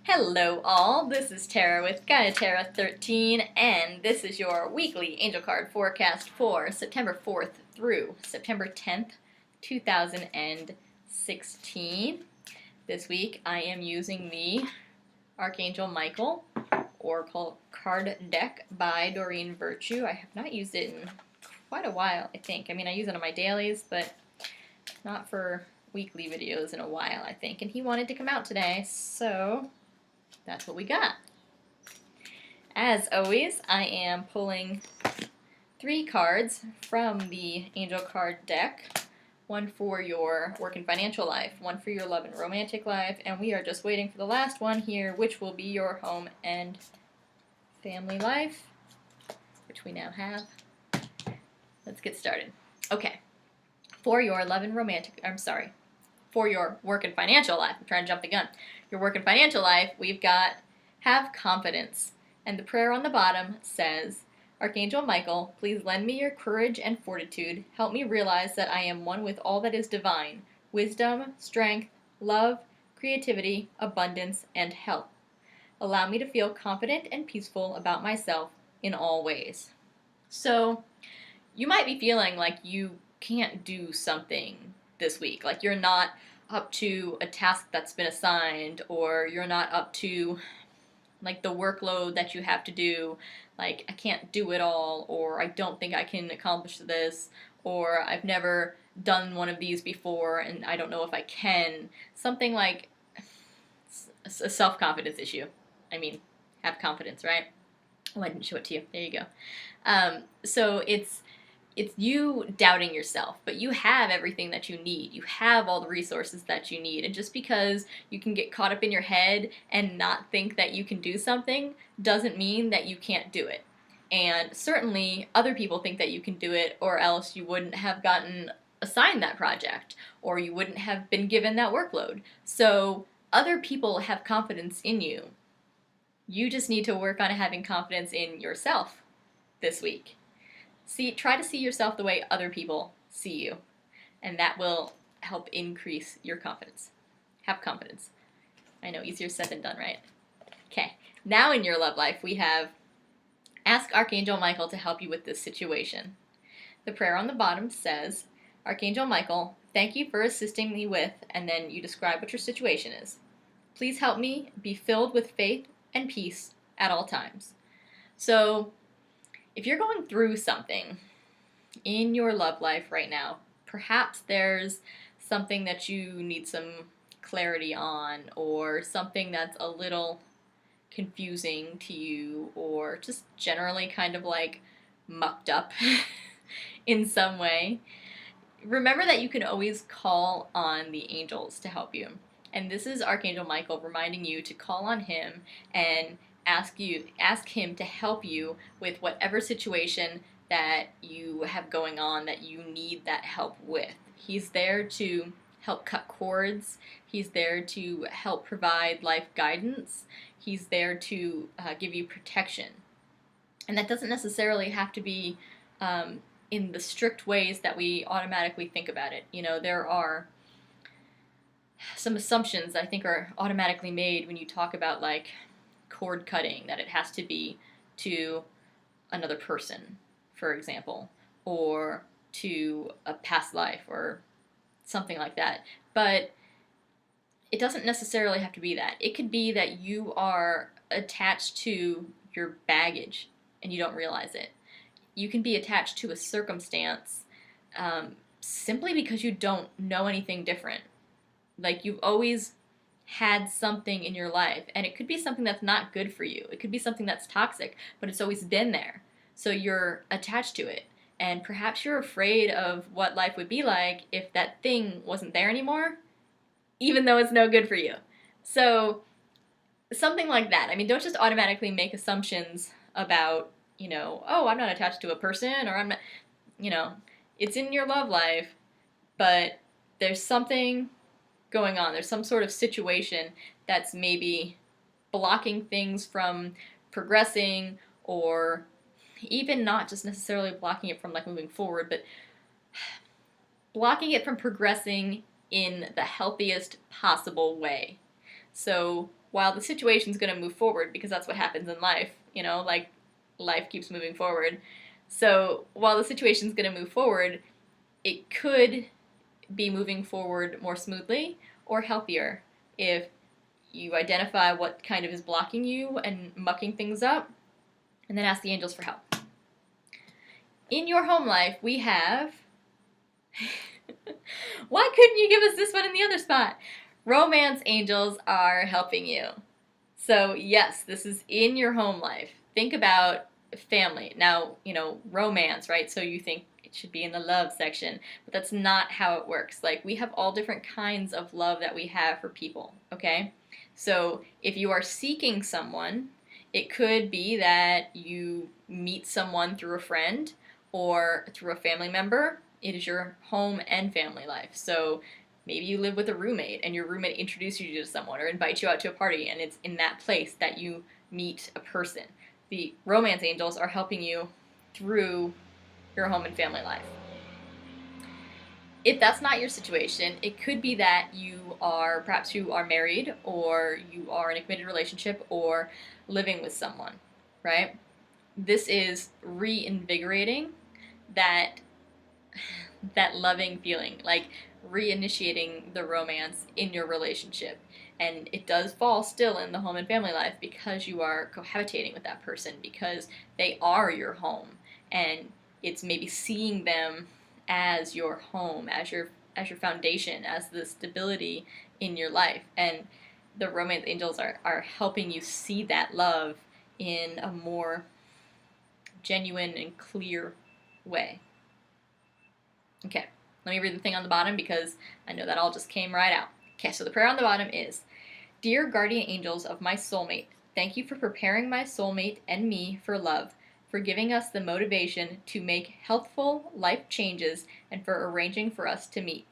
Hello all, this is Tara with Gaia 13, and this is your weekly angel card forecast for September 4th through September 10th, 2016. This week I am using the Archangel Michael Oracle card deck by Doreen Virtue. I have not used it in quite a while, I think. I mean, I use it on my dailies, but not for weekly videos in a while, I think. And he wanted to come out today, so that's what we got. As always, I am pulling 3 cards from the Angel card deck. One for your work and financial life, one for your love and romantic life, and we are just waiting for the last one here, which will be your home and family life, which we now have. Let's get started. Okay, for your love and romantic, for your work and financial life, I'm trying to jump the gun. Your work and financial life, we've got have confidence. And the prayer on the bottom says, Archangel Michael, please lend me your courage and fortitude. Help me realize that I am one with all that is divine. Wisdom, strength, love, creativity, abundance, and health. Allow me to feel confident and peaceful about myself in all ways. So, you might be feeling like you can't do something this week. Like you're not up to a task that's been assigned, or you're not up to like the workload that you have to do. Like, I can't do it all, or I don't think I can accomplish this, or I've never done one of these before and I don't know if I can. Something like a self-confidence issue. I mean, have confidence, right? Oh, I didn't show it to you. There you go. So it's you doubting yourself, but you have everything that you need. You have all the resources that you need. And just because you can get caught up in your head and not think that you can do something doesn't mean that you can't do it. And certainly other people think that you can do it, or else you wouldn't have gotten assigned that project, or you wouldn't have been given that workload. So other people have confidence in you. You just need to work on having confidence in yourself this week. Try to see yourself the way other people see you, and that will help increase your confidence. Have confidence. I know, easier said than done, right? Okay, now in your love life, we have ask Archangel Michael to help you with this situation. The prayer on the bottom says, Archangel Michael, thank you for assisting me with, and then you describe what your situation is. Please help me be filled with faith and peace at all times. So, if you're going through something in your love life right now, perhaps there's something that you need some clarity on, or something that's a little confusing to you, or just generally kind of like mucked up in some way, remember that you can always call on the angels to help you. And this is Archangel Michael reminding you to call on him and ask him to help you with whatever situation that you have going on that you need that help with. He's there to help cut cords. He's there to help provide life guidance. He's there to give you protection. And that doesn't necessarily have to be in the strict ways that we automatically think about it. You know, there are some assumptions I think are automatically made when you talk about like cord cutting, that it has to be to another person, for example, or to a past life or something like that. But it doesn't necessarily have to be that. It could be that you are attached to your baggage and you don't realize it. You can be attached to a circumstance simply because you don't know anything different. Like, you've always had something in your life, and it could be something that's not good for you. It could be something that's toxic, but it's always been there. So you're attached to it, and perhaps you're afraid of what life would be like if that thing wasn't there anymore, even though it's no good for you. So something like that. I mean, don't just automatically make assumptions about, you know, oh, I'm not attached to a person, or I'm not, you know, it's in your love life, but there's something going on. There's some sort of situation that's maybe blocking things from progressing, or even not just necessarily blocking it from like moving forward, but blocking it from progressing in the healthiest possible way. So while the situation's going to move forward, because that's what happens in life, you know, like life keeps moving forward. So while the situation's going to move forward, it could be moving forward more smoothly or healthier if you identify what kind of is blocking you and mucking things up, and then ask the angels for help. In your home life, we have... Why couldn't you give us this one in the other spot? Romance angels are helping you. So yes, this is in your home life. Think about family. Now, you know, romance, right? So you think it should be in the love section, but that's not how it works. Like, we have all different kinds of love that we have for people, okay? So if you are seeking someone, it could be that you meet someone through a friend or through a family member. It is your home and family life. So maybe you live with a roommate and your roommate introduces you to someone or invites you out to a party, and it's in that place that you meet a person. The romance angels are helping you through your home and family life. If that's not your situation, it could be that perhaps you are married, or you are in a committed relationship, or living with someone, right? This is reinvigorating that loving feeling, like reinitiating the romance in your relationship. And it does fall still in the home and family life because you are cohabitating with that person, because they are your home, and it's maybe seeing them as your home, as your foundation, as the stability in your life. And the romance angels are helping you see that love in a more genuine and clear way. Okay, let me read the thing on the bottom because I know that all just came right out. Okay, so the prayer on the bottom is, Dear guardian angels of my soulmate, thank you for preparing my soulmate and me for love, for giving us the motivation to make healthful life changes, and for arranging for us to meet.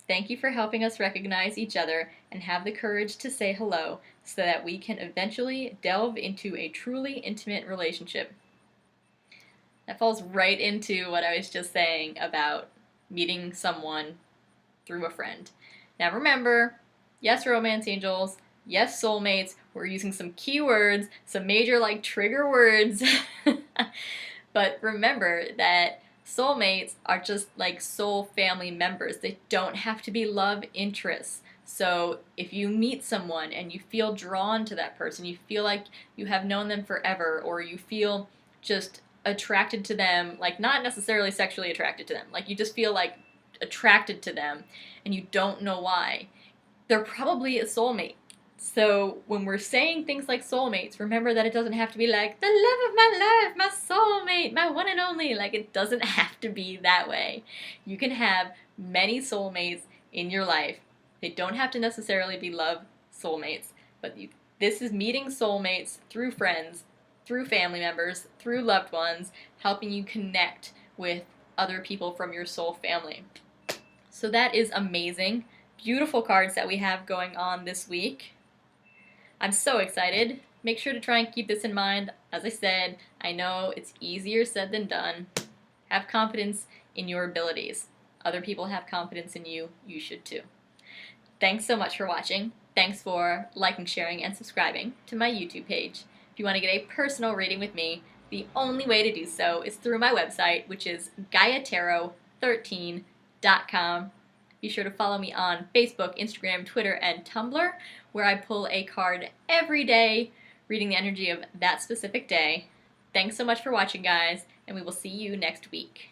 Thank you for helping us recognize each other and have the courage to say hello so that we can eventually delve into a truly intimate relationship. That falls right into what I was just saying about meeting someone through a friend. Now remember, yes, romance angels, yes, soulmates, we're using some keywords, some major like trigger words. But remember that soulmates are just like soul family members. They don't have to be love interests. So if you meet someone and you feel drawn to that person, you feel like you have known them forever, or you feel just attracted to them, like not necessarily sexually attracted to them, like you just feel like attracted to them and you don't know why, they're probably a soulmate. So when we're saying things like soulmates, remember that it doesn't have to be like the love of my life, my soulmate, my one and only. Like, it doesn't have to be that way. You can have many soulmates in your life. They don't have to necessarily be love soulmates, but this is meeting soulmates through friends, through family members, through loved ones, helping you connect with other people from your soul family. So that is amazing. Beautiful cards that we have going on this week. I'm so excited. Make sure to try and keep this in mind. As I said, I know it's easier said than done. Have confidence in your abilities. Other people have confidence in you. You should too. Thanks so much for watching. Thanks for liking, sharing, and subscribing to my YouTube page. If you want to get a personal reading with me, the only way to do so is through my website, which is GaiaTarot13.com. Be sure to follow me on Facebook, Instagram, Twitter, and Tumblr, where I pull a card every day, reading the energy of that specific day. Thanks so much for watching, guys, and we will see you next week.